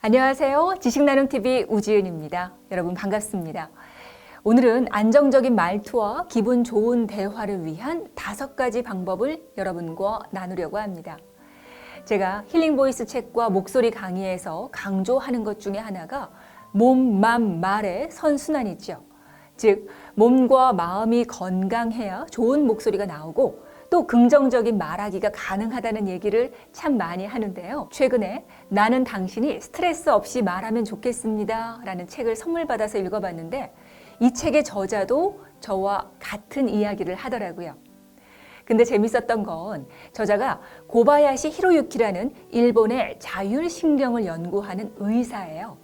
안녕하세요. 지식나눔TV 우지은입니다. 여러분 반갑습니다. 오늘은 안정적인 말투와 기분 좋은 대화를 위한 5가지 방법을 여러분과 나누려고 합니다. 제가 힐링보이스 책과 목소리 강의에서 강조하는 것 중에 하나가 몸, 맘, 말의 선순환이죠. 즉, 몸과 마음이 건강해야 좋은 목소리가 나오고 또 긍정적인 말하기가 가능하다는 얘기를 참 많이 하는데요. 최근에 나는 당신이 스트레스 없이 말하면 좋겠습니다 라는 책을 선물 받아서 읽어봤는데 이 책의 저자도 저와 같은 이야기를 하더라고요. 근데 재밌었던 건 저자가 고바야시 히로유키라는 일본의 자율신경을 연구하는 의사예요.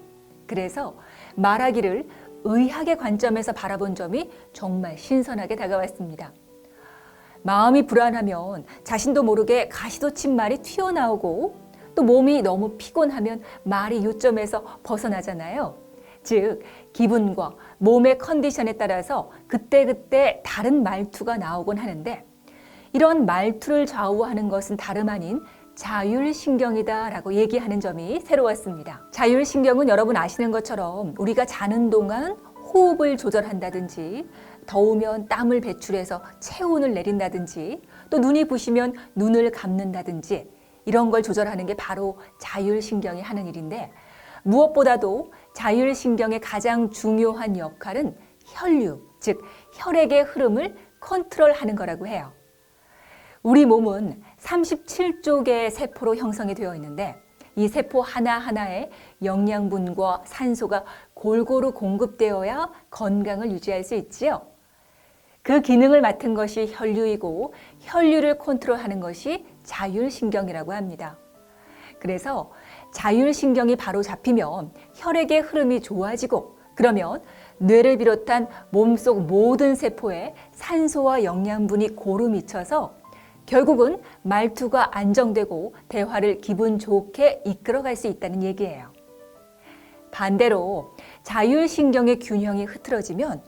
그래서 말하기를 의학의 관점에서 바라본 점이 정말 신선하게 다가왔습니다. 마음이 불안하면 자신도 모르게 가시돋친 말이 튀어나오고 또 몸이 너무 피곤하면 말이 요점에서 벗어나잖아요. 즉, 기분과 몸의 컨디션에 따라서 그때그때 다른 말투가 나오곤 하는데 이런 말투를 좌우하는 것은 다름 아닌 자율신경이다라고 얘기하는 점이 새로웠습니다. 자율신경은 여러분 아시는 것처럼 우리가 자는 동안 호흡을 조절한다든지 더우면 땀을 배출해서 체온을 내린다든지 또 눈이 부시면 눈을 감는다든지 이런 걸 조절하는 게 바로 자율신경이 하는 일인데 무엇보다도 자율신경의 가장 중요한 역할은 혈류, 즉 혈액의 흐름을 컨트롤하는 거라고 해요. 우리 몸은 37조 개의 세포로 형성이 되어 있는데 이 세포 하나하나에 영양분과 산소가 골고루 공급되어야 건강을 유지할 수 있지요. 그 기능을 맡은 것이 혈류이고 혈류를 컨트롤하는 것이 자율신경이라고 합니다. 그래서 자율신경이 바로 잡히면 혈액의 흐름이 좋아지고 그러면 뇌를 비롯한 몸속 모든 세포에 산소와 영양분이 고루 미쳐서 결국은 말투가 안정되고 대화를 기분 좋게 이끌어갈 수 있다는 얘기예요. 반대로 자율신경의 균형이 흐트러지면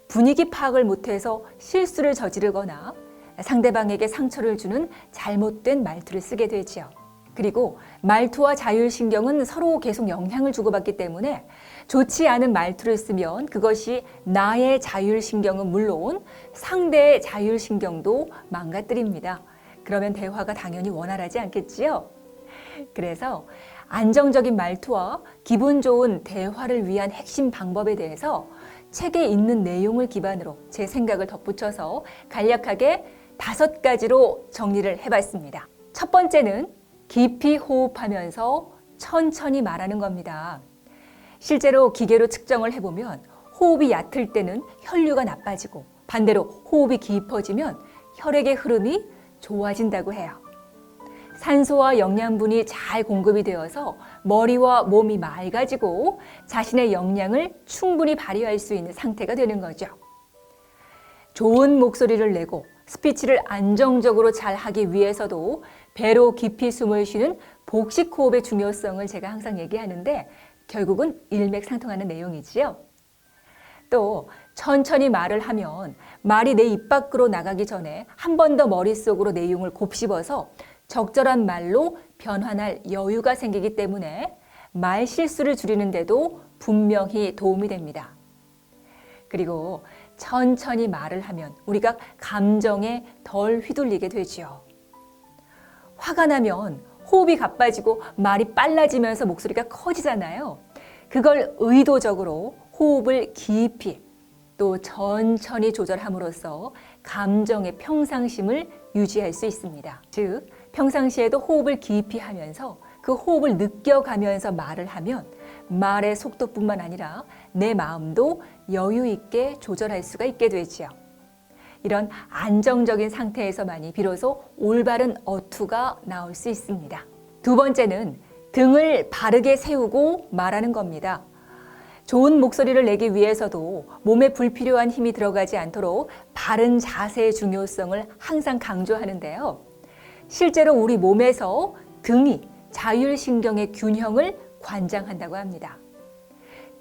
분위기 파악을 못해서 실수를 저지르거나 상대방에게 상처를 주는 잘못된 말투를 쓰게 되죠. 그리고 말투와 자율신경은 서로 계속 영향을 주고받기 때문에 좋지 않은 말투를 쓰면 그것이 나의 자율신경은 물론 상대의 자율신경도 망가뜨립니다. 그러면 대화가 당연히 원활하지 않겠지요? 그래서 안정적인 말투와 기분 좋은 대화를 위한 핵심 방법에 대해서 책에 있는 내용을 기반으로 제 생각을 덧붙여서 간략하게 5가지로 정리를 해봤습니다. 첫 번째는 깊이 호흡하면서 천천히 말하는 겁니다. 실제로 기계로 측정을 해보면 호흡이 얕을 때는 혈류가 나빠지고 반대로 호흡이 깊어지면 혈액의 흐름이 좋아진다고 해요. 산소와 영양분이 잘 공급이 되어서 머리와 몸이 맑아지고 자신의 역량을 충분히 발휘할 수 있는 상태가 되는 거죠. 좋은 목소리를 내고 스피치를 안정적으로 잘 하기 위해서도 배로 깊이 숨을 쉬는 복식 호흡의 중요성을 제가 항상 얘기하는데 결국은 일맥상통하는 내용이지요. 또 천천히 말을 하면 말이 내 입 밖으로 나가기 전에 한 번 더 머릿속으로 내용을 곱씹어서 적절한 말로 변환할 여유가 생기기 때문에 말 실수를 줄이는데도 분명히 도움이 됩니다. 그리고 천천히 말을 하면 우리가 감정에 덜 휘둘리게 되죠. 화가 나면 호흡이 가빠지고 말이 빨라지면서 목소리가 커지잖아요. 그걸 의도적으로 호흡을 깊이 또 천천히 조절함으로써 감정의 평상심을 유지할 수 있습니다. 즉, 평상시에도 호흡을 깊이 하면서 그 호흡을 느껴가면서 말을 하면 말의 속도뿐만 아니라 내 마음도 여유 있게 조절할 수가 있게 되지요. 이런 안정적인 상태에서만이 비로소 올바른 어투가 나올 수 있습니다. 두 번째는 등을 바르게 세우고 말하는 겁니다. 좋은 목소리를 내기 위해서도 몸에 불필요한 힘이 들어가지 않도록 바른 자세의 중요성을 항상 강조하는데요. 실제로 우리 몸에서 등이 자율신경의 균형을 관장한다고 합니다.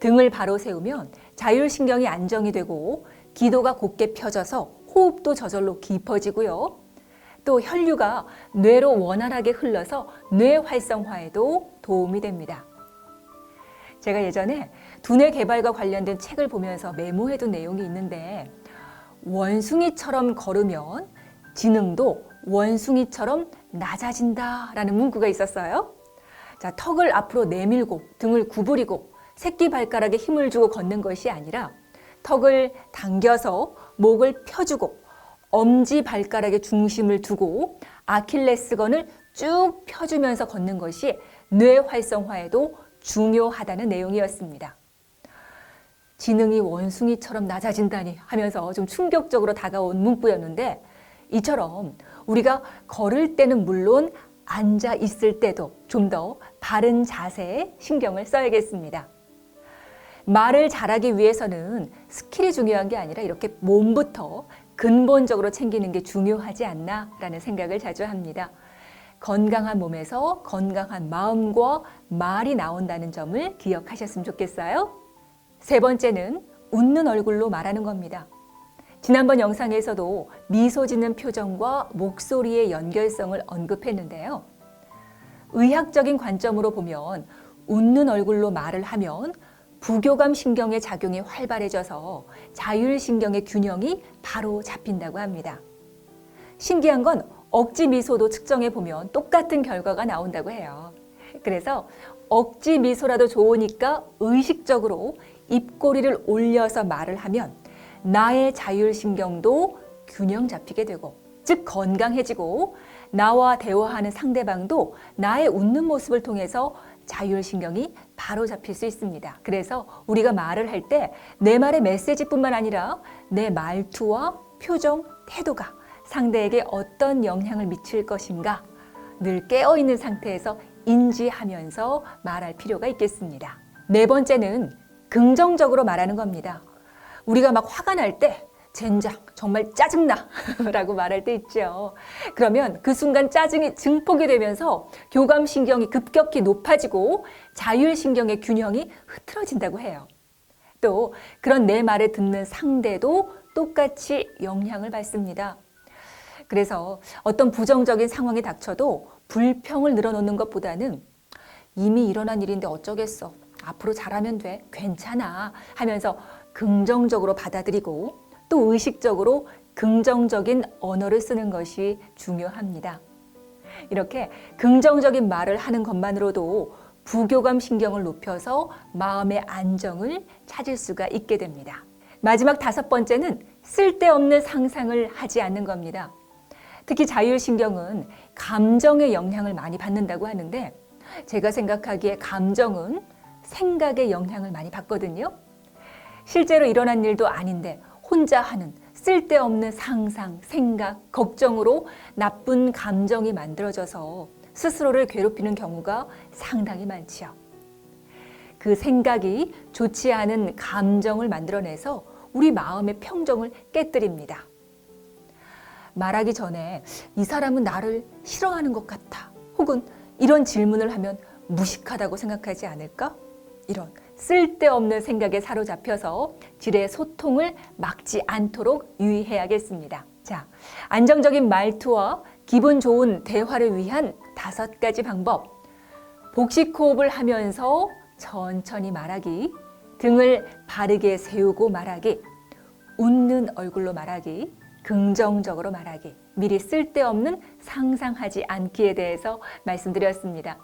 등을 바로 세우면 자율신경이 안정이 되고 기도가 곧게 펴져서 호흡도 저절로 깊어지고요. 또 혈류가 뇌로 원활하게 흘러서 뇌 활성화에도 도움이 됩니다. 제가 예전에 두뇌 개발과 관련된 책을 보면서 메모해둔 내용이 있는데 원숭이처럼 걸으면 지능도 원숭이처럼 낮아진다라는 문구가 있었어요. 자, 턱을 앞으로 내밀고 등을 구부리고 새끼 발가락에 힘을 주고 걷는 것이 아니라 턱을 당겨서 목을 펴주고 엄지 발가락에 중심을 두고 아킬레스건을 쭉 펴주면서 걷는 것이 뇌 활성화에도 중요하다는 내용이었습니다. 지능이 원숭이처럼 낮아진다니 하면서 좀 충격적으로 다가온 문구였는데 이처럼 우리가 걸을 때는 물론 앉아 있을 때도 좀 더 바른 자세에 신경을 써야겠습니다. 말을 잘하기 위해서는 스킬이 중요한 게 아니라 이렇게 몸부터 근본적으로 챙기는 게 중요하지 않나라는 생각을 자주 합니다. 건강한 몸에서 건강한 마음과 말이 나온다는 점을 기억하셨으면 좋겠어요. 세 번째는 웃는 얼굴로 말하는 겁니다. 지난번 영상에서도 미소 짓는 표정과 목소리의 연결성을 언급했는데요. 의학적인 관점으로 보면 웃는 얼굴로 말을 하면 부교감 신경의 작용이 활발해져서 자율신경의 균형이 바로 잡힌다고 합니다. 신기한 건 억지 미소도 측정해 보면 똑같은 결과가 나온다고 해요. 그래서 억지 미소라도 좋으니까 의식적으로 입꼬리를 올려서 말을 하면 나의 자율신경도 균형 잡히게 되고, 즉 건강해지고 나와 대화하는 상대방도 나의 웃는 모습을 통해서 자율신경이 바로 잡힐 수 있습니다. 그래서 우리가 말을 할 때 내 말의 메시지뿐만 아니라 내 말투와 표정, 태도가 상대에게 어떤 영향을 미칠 것인가 늘 깨어있는 상태에서 인지하면서 말할 필요가 있겠습니다. 네 번째는 긍정적으로 말하는 겁니다. 우리가 막 화가 날 때 젠장 정말 짜증나 라고 말할 때 있죠. 그러면 그 순간 짜증이 증폭이 되면서 교감신경이 급격히 높아지고 자율신경의 균형이 흐트러진다고 해요. 또 그런 내 말을 듣는 상대도 똑같이 영향을 받습니다. 그래서 어떤 부정적인 상황이 닥쳐도 불평을 늘어놓는 것보다는 이미 일어난 일인데 어쩌겠어. 앞으로 잘하면 돼. 괜찮아. 하면서 긍정적으로 받아들이고 또 의식적으로 긍정적인 언어를 쓰는 것이 중요합니다. 이렇게 긍정적인 말을 하는 것만으로도 부교감 신경을 높여서 마음의 안정을 찾을 수가 있게 됩니다. 마지막 다섯 번째는 쓸데없는 상상을 하지 않는 겁니다. 특히 자율신경은 감정의 영향을 많이 받는다고 하는데 제가 생각하기에 감정은 생각의 영향을 많이 받거든요. 실제로 일어난 일도 아닌데 혼자 하는 쓸데없는 상상, 생각, 걱정으로 나쁜 감정이 만들어져서 스스로를 괴롭히는 경우가 상당히 많지요. 그 생각이 좋지 않은 감정을 만들어내서 우리 마음의 평정을 깨뜨립니다. 말하기 전에 이 사람은 나를 싫어하는 것 같아. 혹은 이런 질문을 하면 무식하다고 생각하지 않을까? 이런 쓸데없는 생각에 사로잡혀서 질의 소통을 막지 않도록 유의해야겠습니다. 자, 안정적인 말투와 기분 좋은 대화를 위한 5가지 방법. 복식 호흡을 하면서 천천히 말하기, 등을 바르게 세우고 말하기, 웃는 얼굴로 말하기, 긍정적으로 말하기, 미리 쓸데없는 상상하지 않기에 대해서 말씀드렸습니다.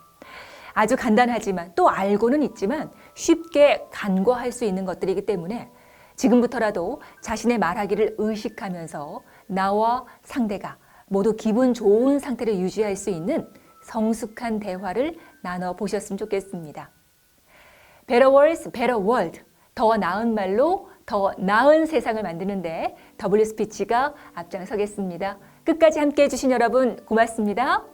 아주 간단하지만 또 알고는 있지만 쉽게 간과할 수 있는 것들이기 때문에 지금부터라도 자신의 말하기를 의식하면서 나와 상대가 모두 기분 좋은 상태를 유지할 수 있는 성숙한 대화를 나눠보셨으면 좋겠습니다. Better words, better world. 더 나은 말로 더 나은 세상을 만드는데 W스피치가 앞장서겠습니다. 끝까지 함께해 주신 여러분 고맙습니다.